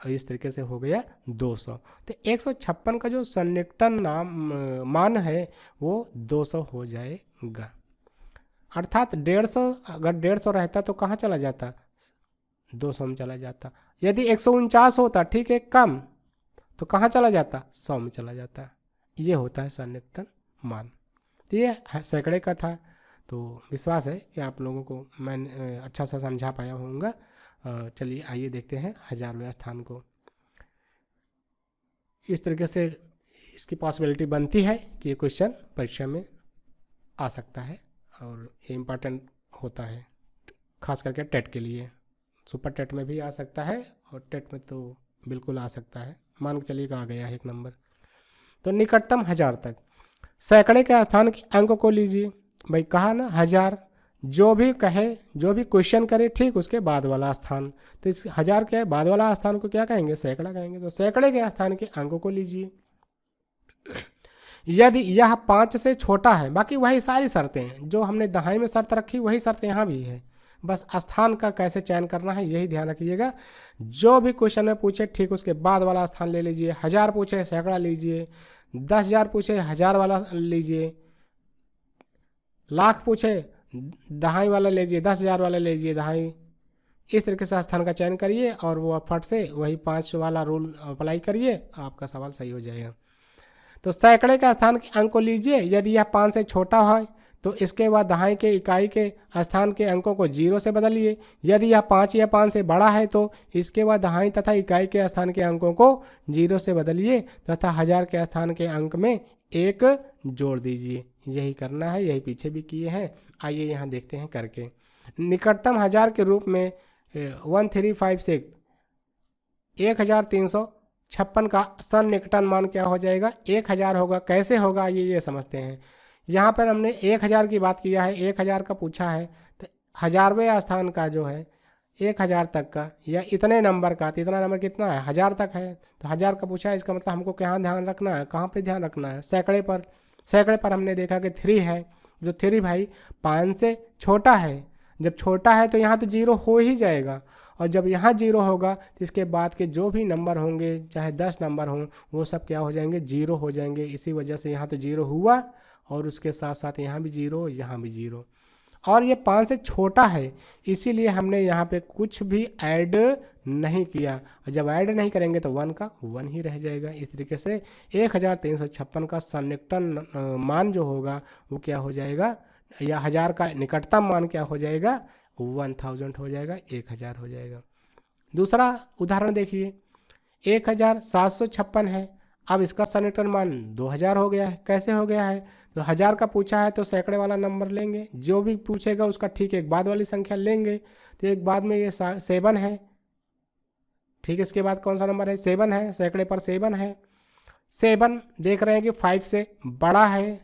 और इस तरीके से हो गया 200। तो 156 का जो सन्निकटन मान है वो 200 हो जाएगा। अर्थात 150, अगर 150 रहता तो कहाँ चला जाता, 200 में चला जाता। यदि 149 होता, ठीक है, कम, तो कहाँ चला जाता, 100 में चला जाता। ये होता है सन्निकटन मान। तो ये सैकड़े का था। तो विश्वास है कि आप लोगों को मैं अच्छा सा समझा पाया होऊंगा। चलिए आइए देखते हैं 1000वें स्थान को। इस तरीके से इसकी पॉसिबिलिटी बनती है कि ये क्वेश्चन परीक्षा में आ सकता है, और ये इम्पॉर्टेंट होता है खास करके टेट के लिए। सुपर टेट में भी आ सकता है और टेट में तो बिल्कुल आ सकता है। मान के चलिए आ गया है 1 नंबर। तो निकटतम 1000 तक सैकड़े के स्थान के अंक को लीजिए। भाई कहा ना 1000, जो भी कहे, जो भी क्वेश्चन करे, ठीक उसके बाद वाला स्थान। तो इस 1000 के बाद वाला स्थान को क्या कहेंगे, सैकड़ा कहेंगे। तो सैकड़े के स्थान के अंकों को लीजिए। यदि यह 5 से छोटा है, बाकी वही सारी शर्तें हैं जो हमने दहाई में शर्त रखी, वही शर्त यहाँ भी है। बस स्थान का कैसे चयन करना है यही ध्यान रखिएगा। जो भी क्वेश्चन में पूछे ठीक उसके बाद वाला स्थान ले लीजिए। 1000 पूछे सैकड़ा लीजिए, 10,000 पूछे 1000 वाला लीजिए, लाख पूछे दहाई वाला लीजिए, 10,000 वाला लीजिए दहाई। इस तरीके से स्थान का चयन करिए और वो फट से वही 5 वाला रूल अप्लाई करिए, आपका सवाल सही हो जाएगा। तो सैकड़े का स्थान के अंक को लीजिए। यदि यह 5 से छोटा है तो इसके बाद दहाई के इकाई के स्थान के अंकों को 0 से बदलिए। यदि यह 5 या 5 से बड़ा है तो इसके बाद दहाई तथा इकाई के स्थान के अंकों को 0 से बदलिए तथा 1000 के स्थान के अंक में 1 जोड़ दीजिए। यही करना है, यही पीछे भी किए हैं। आइए यहाँ देखते हैं करके। निकटतम 1000 के रूप में 1356 1356 का सन्निकटन मान क्या हो जाएगा, 1000 होगा। कैसे होगा ये समझते हैं। यहाँ पर हमने 1000 की बात किया है, 1000 का पूछा है, तो 1000वें स्थान का जो है 1000 तक का या इतने नंबर का, तो इतना नंबर कितना है, 1000 तक है। तो 1000 का पूछा है, इसका मतलब हमको क्या ध्यान रखना है, कहाँ पे ध्यान रखना है, सैकड़े पर। सैकड़े पर हमने देखा कि 3 है, जो 3 भाई 5 से छोटा है। जब छोटा है तो यहाँ तो 0 हो ही जाएगा, और जब यहाँ 0 होगा तो इसके बाद के जो भी नंबर होंगे, चाहे 10 नंबर हों, वो सब क्या हो जाएंगे, 0 हो जाएंगे। इसी वजह से यहाँ तो 0 हुआ, और उसके साथ साथ यहाँ भी 0, यहाँ भी 0। और ये 5 से छोटा है, इसीलिए हमने यहाँ पे कुछ भी ऐड नहीं किया। और जब ऐड नहीं करेंगे तो 1 का 1 ही रह जाएगा। इस तरीके से 1356 का सन्निकटन मान जो होगा वो क्या हो जाएगा, या 1000 का निकटतम मान क्या हो जाएगा, 1000 हो जाएगा, 1000 हो जाएगा। दूसरा उदाहरण देखिए, 1756 है। अब इसका सन्निकटन मान 2000 हो गया है। कैसे हो गया है, तो 1000 का पूछा है तो सैकड़े वाला नंबर लेंगे, जो भी पूछेगा उसका ठीक एक बाद वाली संख्या लेंगे। तो एक बाद में ये 7 है, ठीक। इसके बाद कौन सा नंबर है, 7 है, सैकड़े पर 7 है। 7 देख रहे हैं कि 5 से बड़ा है,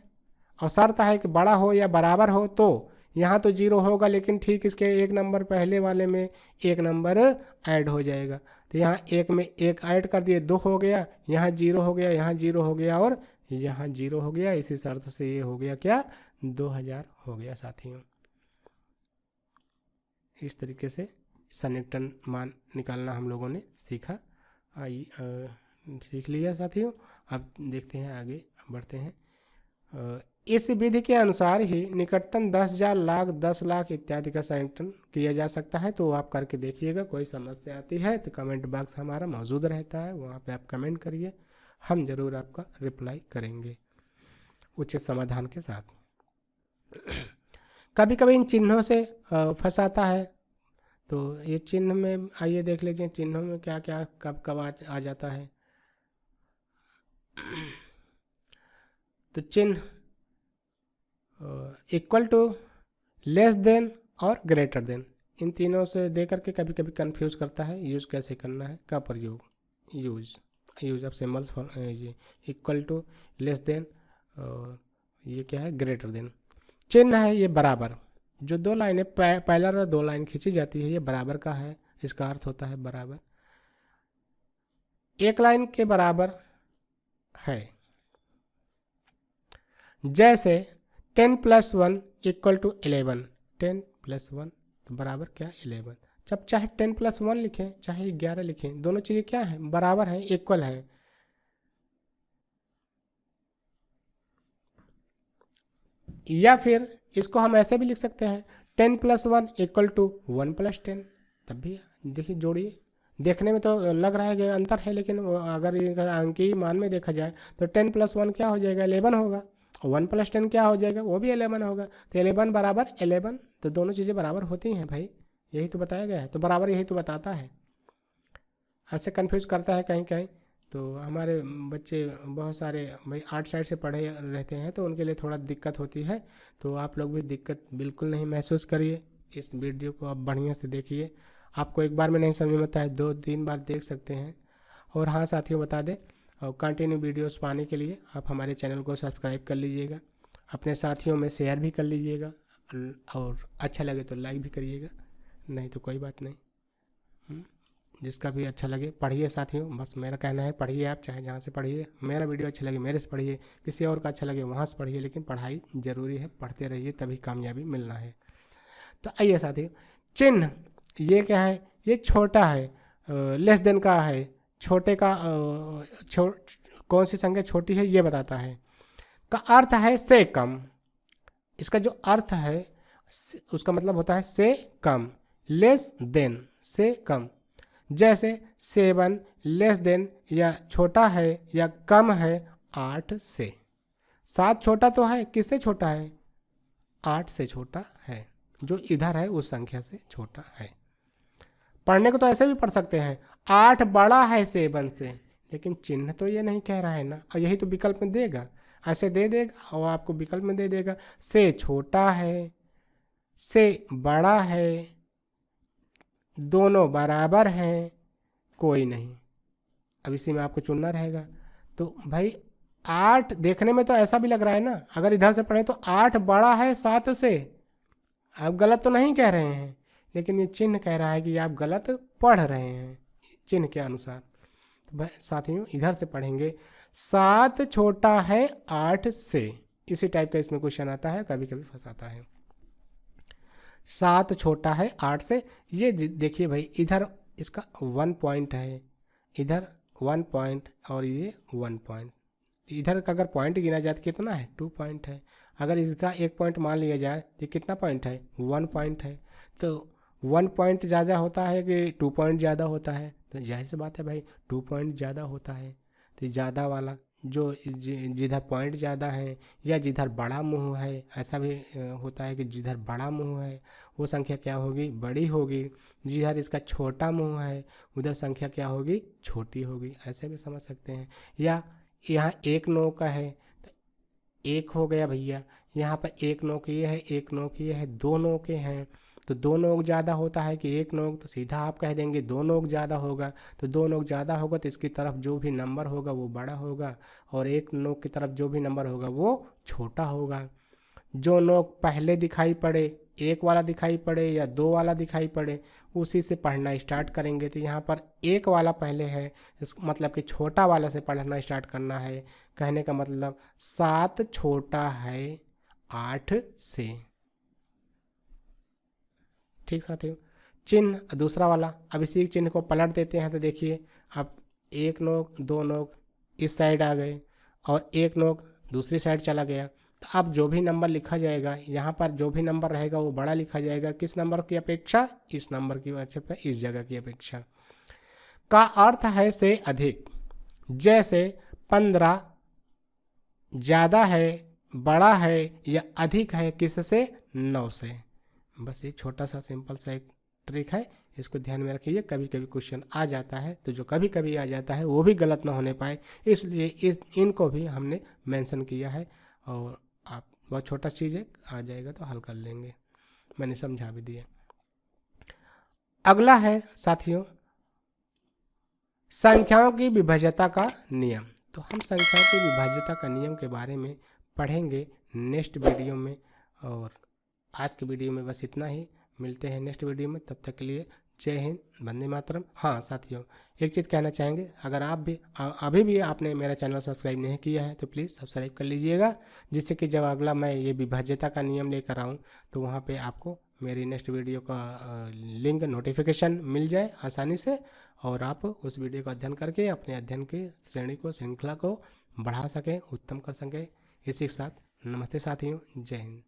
और शर्त है कि बड़ा हो या बराबर हो। तो यहाँ तो 0 होगा, लेकिन ठीक इसके एक नंबर पहले वाले में 1 नंबर ऐड हो जाएगा। तो यहाँ 1 में 1 ऐड कर दिए, 2 हो गया, यहाँ 0 हो गया, यहाँ 0 हो गया, और यहाँ 0 हो गया। इसी शर्त से ये हो गया क्या, 2000 हो गया साथियों। इस तरीके से सन्निकटन मान निकालना हम लोगों ने सीखा। सीख लिया साथियों। अब देखते हैं आगे बढ़ते हैं। इस विधि के अनुसार ही निकटतम 10,000, लाख, 10 लाख इत्यादि का संयोजन किया जा सकता है। तो आप करके देखिएगा। कोई समस्या आती है तो कमेंट बॉक्स हमारा मौजूद रहता है, वहाँ पे आप कमेंट करिए, हम ज़रूर आपका रिप्लाई करेंगे उचित समाधान के साथ। कभी कभी इन चिन्हों से फंसाता है। तो ये चिन्ह में आइए देख लीजिए, चिन्हों में क्या क्या कब कब आ जाता है। तो चिन्ह इक्वल टू, लेस देन और ग्रेटर देन, इन तीनों से दे करके कभी कभी कंफ्यूज करता है। यूज़ कैसे करना है, का प्रयोग, यूज ऑफ सिम्बल्स फॉर ये इक्वल टू, लेस देन और ये क्या है, ग्रेटर देन। चिन्ह है ये बराबर, जो दो लाइनें पैरेलल और दो लाइन खींची जाती है, ये बराबर का है, इसका अर्थ होता है बराबर। एक लाइन के बराबर है, जैसे 10 + 1 = 11, 10 + 1 तो बराबर क्या, 11। जब चाहे 10 + 1 लिखें चाहे 11 लिखें, दोनों चीज़ें क्या हैं, बराबर हैं, इक्वल हैं। या फिर इसको हम ऐसे भी लिख सकते हैं, 10 + 1 = 1 + 10। तब भी देखिए जोड़िए, देखने में तो लग रहा है कि अंतर है, लेकिन अगर अंकीय मान में देखा जाए तो 10 + 1 क्या हो जाएगा, 11 होगा। 1 + 10 क्या हो जाएगा, वो भी 11 होगा। तो 11 बराबर 11, तो दोनों चीज़ें बराबर होती हैं भाई, यही तो बताया गया है। तो बराबर यही तो बताता है, ऐसे कन्फ्यूज करता है कहीं कहीं। तो हमारे बच्चे बहुत सारे भाई आर्ट साइड से पढ़े रहते हैं, तो उनके लिए थोड़ा दिक्कत होती है। तो आप लोग भी दिक्कत बिल्कुल नहीं महसूस करिए, इस वीडियो को आप बढ़िया से देखिए। आपको एक बार में नहीं समझ में आता है, 2-3 बार देख सकते हैं। और हाँ साथियों, बता दें, और कंटिन्यू वीडियोस पाने के लिए आप हमारे चैनल को सब्सक्राइब कर लीजिएगा, अपने साथियों में शेयर भी कर लीजिएगा, और अच्छा लगे तो लाइक भी करिएगा, नहीं तो कोई बात नहीं। जिसका भी अच्छा लगे पढ़िए साथियों, बस मेरा कहना है पढ़िए, आप चाहे जहाँ से पढ़िए। मेरा वीडियो अच्छा लगे मेरे से पढ़िए, किसी और का अच्छा लगे वहाँ से पढ़िए, लेकिन पढ़ाई ज़रूरी है, पढ़ते रहिए तभी कामयाबी मिलना है। तो आइए साथियों, चिन्ह ये क्या है, ये छोटा है, लेस देन का है, छोटे का कौन सी संख्या छोटी है ये बताता है। का अर्थ है से कम, इसका जो अर्थ है उसका मतलब होता है से कम, लेस देन से कम। जैसे 7 लेस देन या छोटा है या कम है 8 से। 7 छोटा तो है, किससे छोटा है, 8 से छोटा है, जो इधर है उस संख्या से छोटा है। पढ़ने को तो ऐसे भी पढ़ सकते हैं, 8 बड़ा है 7 से, लेकिन चिन्ह तो ये नहीं कह रहा है ना, और यही तो विकल्प में देगा, ऐसे दे देगा और आपको विकल्प में दे देगा, से छोटा है, से बड़ा है, दोनों बराबर हैं, कोई नहीं। अब इसी में आपको चुनना रहेगा। तो भाई 8 देखने में तो ऐसा भी लग रहा है ना, अगर इधर से पढ़े तो 8 बड़ा है 7 से, आप गलत तो नहीं कह रहे हैं, लेकिन ये चिन्ह कह रहा है कि आप गलत पढ़ रहे हैं चिन्ह के अनुसार। तो भाई साथियों इधर से पढ़ेंगे, 7 छोटा है 8 से, इसी टाइप का इसमें क्वेश्चन आता है, कभी कभी फंसाता है। 7 छोटा है 8 से, ये देखिए भाई, इधर इसका 1 पॉइंट है, इधर 1 पॉइंट और ये 1 पॉइंट। इधर का अगर पॉइंट गिना जाए तो कितना है, 2 पॉइंट है। अगर इसका 1 पॉइंट मान लिया जाए तो कितना पॉइंट है, 1 पॉइंट है। तो 1 पॉइंट ज़्यादा होता है कि 2 पॉइंट ज़्यादा होता है, तो जाहिर सी बात है भाई 2 पॉइंट ज़्यादा होता है। तो ज़्यादा वाला जो जिधर पॉइंट ज़्यादा है या जिधर बड़ा मुँह है, ऐसा भी होता है कि जिधर बड़ा मुँह है वो संख्या क्या होगी, बड़ी होगी। जिधर इसका छोटा मुँह है उधर संख्या क्या होगी, छोटी होगी, ऐसे भी समझ सकते हैं। या यहाँ 1 नोक का है तो 1 हो गया भैया, यहाँ पर 1 नोक ये है, 1 नोक ये है, 2 नोके हैं, तो 2 नोक ज़्यादा होता है कि 1 नोक, तो सीधा आप कह देंगे 2 नोक ज़्यादा होगा। तो 2 नोक ज़्यादा होगा तो इसकी तरफ जो भी नंबर होगा वो बड़ा होगा, और 1 नोक की तरफ जो भी नंबर होगा वो छोटा होगा। जो नोक पहले दिखाई पड़े, 1 वाला दिखाई पड़े या 2 वाला दिखाई पड़े, उसी से पढ़ना स्टार्ट करेंगे। तो यहाँ पर 1 वाला पहले है, मतलब कि छोटा वाला से पढ़ना स्टार्ट करना है। कहने का मतलब 7 छोटा है 8 से। ठीक साथियों, चिन्ह दूसरा वाला, अब इसी चिन्ह को पलट देते हैं तो देखिए अब एक नोक, दो नोक इस साइड आ गए और एक नोक दूसरी साइड चला गया, तो अब जो भी नंबर लिखा जाएगा यहाँ पर, जो भी नंबर रहेगा वो बड़ा लिखा जाएगा। किस नंबर की अपेक्षा? इस नंबर की अपेक्षा, इस जगह की अपेक्षा। का अर्थ है से अधिक, जैसे 15 ज़्यादा है, बड़ा है या अधिक है किससे? 9 से। बस ये छोटा सा सिंपल सा एक ट्रिक है, इसको ध्यान में रखिए। कभी कभी क्वेश्चन आ जाता है, तो जो कभी कभी आ जाता है वो भी गलत ना होने पाए, इसलिए इनको भी हमने मेंशन किया है। और आप बहुत छोटा चीज़ है, आ जाएगा तो हल कर लेंगे, मैंने समझा भी दिया। अगला है साथियों संख्याओं की विभाज्यता का नियम। तो हम संख्याओं की विभाज्यता का नियम के बारे में पढ़ेंगे नेक्स्ट वीडियो में। और आज के वीडियो में बस इतना ही, मिलते हैं नेक्स्ट वीडियो में, तब तक के लिए जय हिंद, वंदे मातरम। हाँ साथियों, एक चीज़ कहना चाहेंगे, अगर आप भी अभी भी आपने मेरा चैनल सब्सक्राइब नहीं किया है तो प्लीज़ सब्सक्राइब कर लीजिएगा, जिससे कि जब अगला मैं ये विभाज्यता का नियम लेकर आऊँ तो वहाँ पे आपको मेरी नेक्स्ट वीडियो का लिंक नोटिफिकेशन मिल जाए आसानी से, और आप उस वीडियो का अध्ययन करके अपने अध्ययन की श्रेणी को, श्रृंखला को बढ़ा सकें, उत्तम कर सकें। इसी के साथ नमस्ते साथियों, जय हिंद।